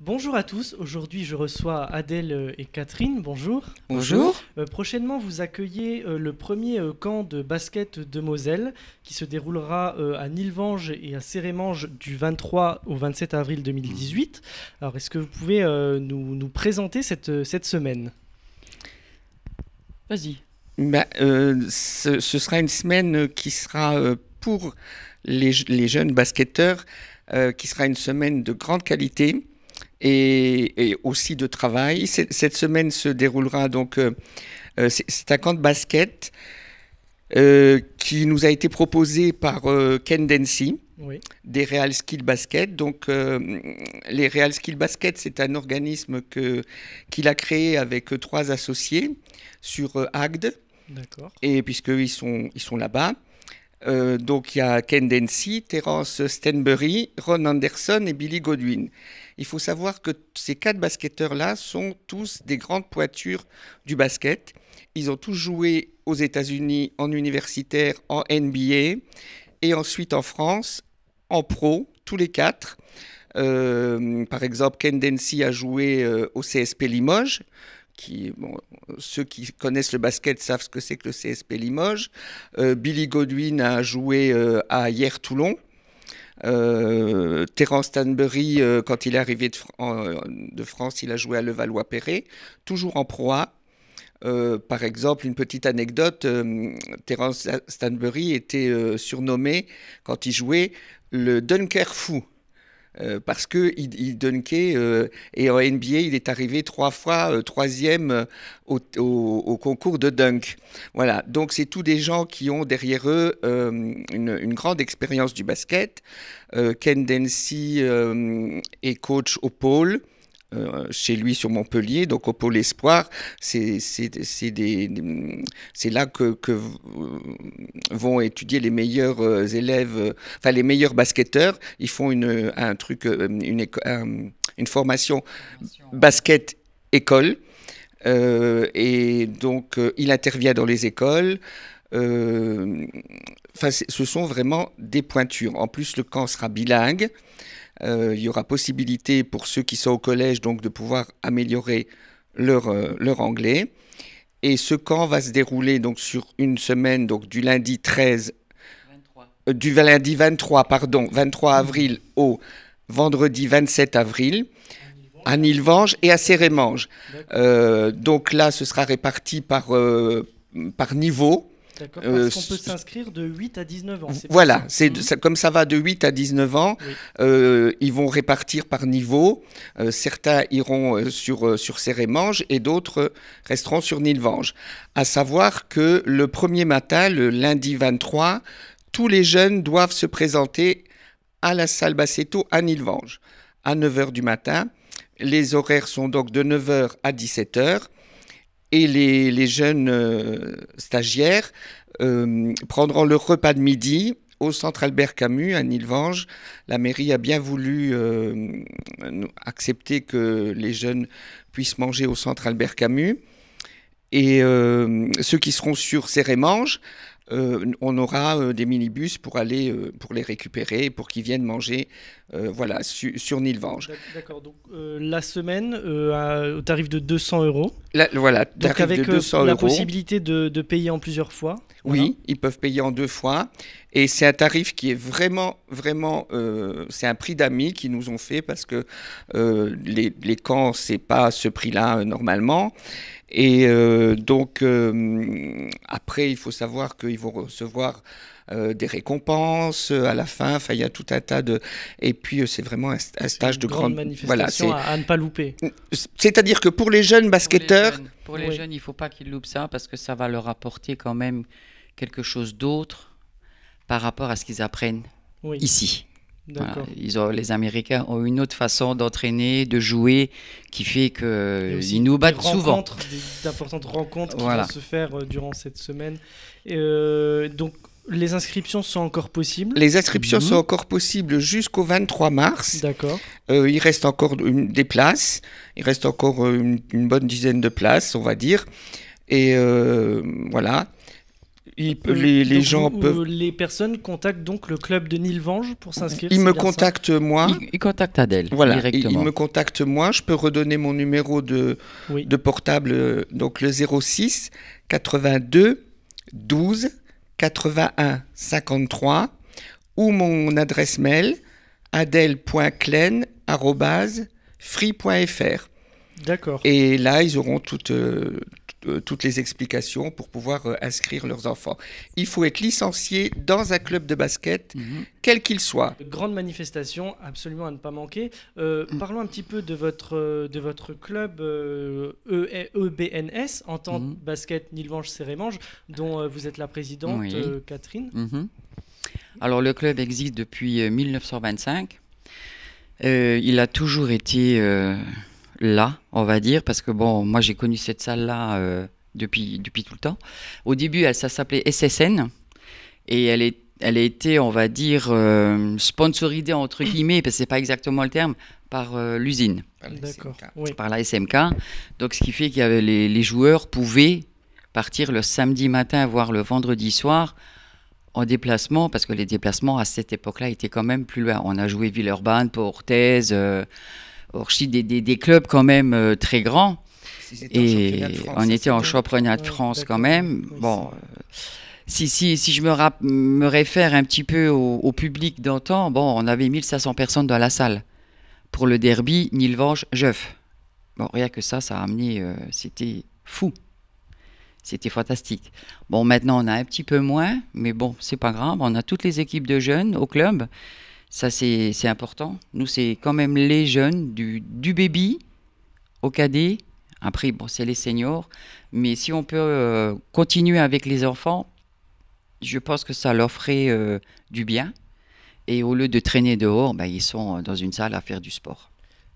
Bonjour à tous, aujourd'hui je reçois Adèle et Catherine, bonjour. Bonjour. Prochainement vous accueillez le premier camp de basket de Moselle qui se déroulera à Nilvange et à Sérémange du 23 au 27 avril 2018. Alors est-ce que vous pouvez nous présenter cette semaine? Vas-y. Ce sera une semaine qui sera pour les jeunes basketteurs, qui sera une semaine de grande qualité et aussi de travail. Cette semaine se déroulera donc, c'est un camp de basket qui nous a été proposé par Ken Densi, Oui, des Real Skill Basket. Donc, les Real Skill Basket, c'est un organisme qu'il a créé avec trois associés sur Agde, d'accord. et puisqu'ils sont là-bas. Donc, il y a Ken Densi, Terence Stenbury, Ron Anderson et Billy Godwin. Il faut savoir que ces quatre basketteurs-là sont tous des grandes pointures du basket. Ils ont tous joué aux États-Unis en universitaire, en NBA, et ensuite en France, en pro, tous les quatre. Par exemple, Ken Densi a joué au CSP Limoges. Ceux qui connaissent le basket savent ce que c'est que le CSP Limoges. Billy Godwin a joué à Hyères-Toulon. Terence Stanbury, quand il est arrivé de France, il a joué à Levallois-Perret, toujours en Pro A. Par exemple, une petite anecdote, Terence Stanbury était surnommé, quand il jouait, le dunker fou. Parce qu'il dunkait, et en NBA, il est arrivé 3 fois troisième au concours de dunk. Voilà, donc c'est tous des gens qui ont derrière eux une grande expérience du basket. Ken Densi est coach au pôle. Chez lui sur Montpellier, donc au pôle espoir, c'est là que vont étudier les meilleurs élèves, enfin les meilleurs basketteurs. Ils font une formation basket école, et donc il intervient dans les écoles. Ce sont vraiment des pointures. En plus, le camp sera bilingue. Il y aura possibilité pour ceux qui sont au collège donc de pouvoir améliorer leur anglais. Et ce camp va se dérouler donc sur une semaine, donc du lundi 13, 23. Du lundi 23 avril au vendredi 27 avril à Nilvange et à Sérémange. Donc là, ce sera réparti par niveau. D'accord, parce qu'on peut s'inscrire de 8 à 19 ans. Voilà, comme ça va de 8 à 19 ans, Oui. ils vont répartir par niveau. Certains iront sur Sérémange et d'autres resteront sur Nilvange. À savoir que le premier matin, le lundi 23, tous les jeunes doivent se présenter à la salle Bassetto à Nilvange à 9 h du matin. Les horaires sont donc de 9 h à 17 h. Et les jeunes stagiaires prendront leur repas de midi au centre Albert Camus à Nilvange. La mairie a bien voulu accepter que les jeunes puissent manger au centre Albert Camus. Et ceux qui seront sur Sérémange, on aura des minibus pour les récupérer, pour qu'ils viennent manger sur Nilvange. D'accord, donc la semaine au tarif de 200 euros. Voilà, Donc tarif avec de 200 la euros. possibilité de payer en plusieurs fois. Voilà. Oui, ils peuvent payer en 2 fois. Et c'est un tarif qui est vraiment, vraiment, c'est un prix d'amis qu'ils nous ont fait parce que les camps, c'est pas ce prix-là normalement. Et donc, après, il faut savoir qu'ils vont recevoir des récompenses à la fin. Enfin, il y a tout un tas de... Et puis, c'est vraiment un stage de grande... manifestation Voilà, à ne pas louper. c'est-à-dire que pour les jeunes basketteurs... Pour les Oui. jeunes, il ne faut pas qu'ils loupent ça parce que ça va leur apporter quand même quelque chose d'autre par rapport à ce qu'ils apprennent Oui, ici. Voilà. d'accord. Les Américains ont une autre façon d'entraîner, de jouer, qui fait Il y a aussi qu'ils nous battent des souvent. rencontres, d'importantes rencontres qui Voilà. vont se faire durant cette semaine. Donc les inscriptions sont encore possibles. Les inscriptions sont encore possibles jusqu'au 23 mars. D'accord. Il reste encore des places. Il reste encore une bonne dizaine de places, on va dire. Et voilà. Les gens peuvent... Les personnes contactent donc le club de Nilvange pour s'inscrire. Ils me contactent moi. Ils contactent Adèle Voilà, directement. ils me contactent moi. Je peux redonner mon numéro de portable, donc le 06 82 12 81 53 ou mon adresse mail adele.klein@free.fr. D'accord. Et là, ils auront toutes les explications pour pouvoir inscrire leurs enfants. Il faut être licencié dans un club de basket, quel qu'il soit. Grande manifestation, absolument à ne pas manquer. Parlons un petit peu de votre club EBNS, Entente Basket Nilvange-Sérémange, dont vous êtes la présidente, Catherine. Alors, le club existe depuis 1925. Il a toujours été... là, on va dire, parce que bon, moi j'ai connu cette salle-là depuis tout le temps. Au début, ça s'appelait SSN et elle a été, on va dire, sponsorisée entre guillemets, parce que c'est pas exactement le terme, par l'usine, par la SMK. Donc, ce qui fait qu'il y avait les joueurs pouvaient partir le samedi matin, voire le vendredi soir en déplacement, parce que les déplacements à cette époque-là étaient quand même plus loin. On a joué Villeurbanne, Port-Orthez. Orchi, des clubs quand même très grands. Et on était en championnat de France quand même. Bon, si je me réfère un petit peu au public d'antan, bon, on avait 1500 personnes dans la salle pour le derby Nilvange-Jeuf. Bon, rien que ça a amené, c'était fou. C'était fantastique. Bon, maintenant on a un petit peu moins, mais bon, c'est pas grave. On a toutes les équipes de jeunes au club. Ça, c'est important. Nous, c'est quand même les jeunes, du baby au cadet. Après, bon, c'est les seniors. Mais si on peut continuer avec les enfants, je pense que ça leur ferait du bien. Et au lieu de traîner dehors, ils sont dans une salle à faire du sport.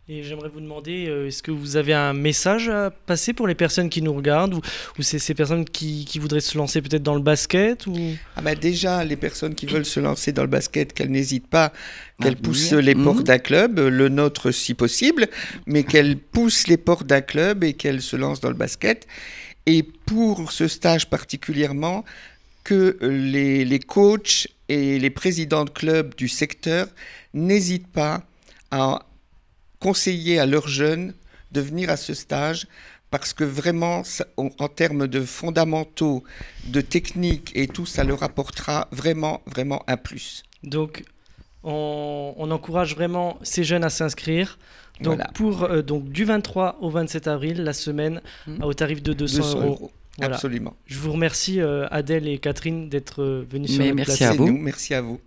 Et j'aimerais vous demander, est-ce que vous avez un message à passer pour les personnes qui nous regardent ou ces personnes qui voudraient se lancer peut-être dans le basket ou... Déjà, les personnes qui veulent se lancer dans le basket, qu'elles n'hésitent pas, qu'elles poussent les portes d'un club, le nôtre si possible, mais qu'elles poussent les portes d'un club et qu'elles se lancent dans le basket. Et pour ce stage particulièrement, que les coachs et les présidents de clubs du secteur n'hésitent pas à conseiller à leurs jeunes de venir à ce stage parce que vraiment, en termes de fondamentaux, de technique et tout, ça leur apportera vraiment, vraiment un plus. Donc, on encourage vraiment ces jeunes à s'inscrire. Donc, donc du 23 au 27 avril, la semaine, au tarif de 200 €. Voilà. Absolument. Je vous remercie, Adèle et Catherine, d'être venues sur notre merci plateau. à vous. Merci à vous.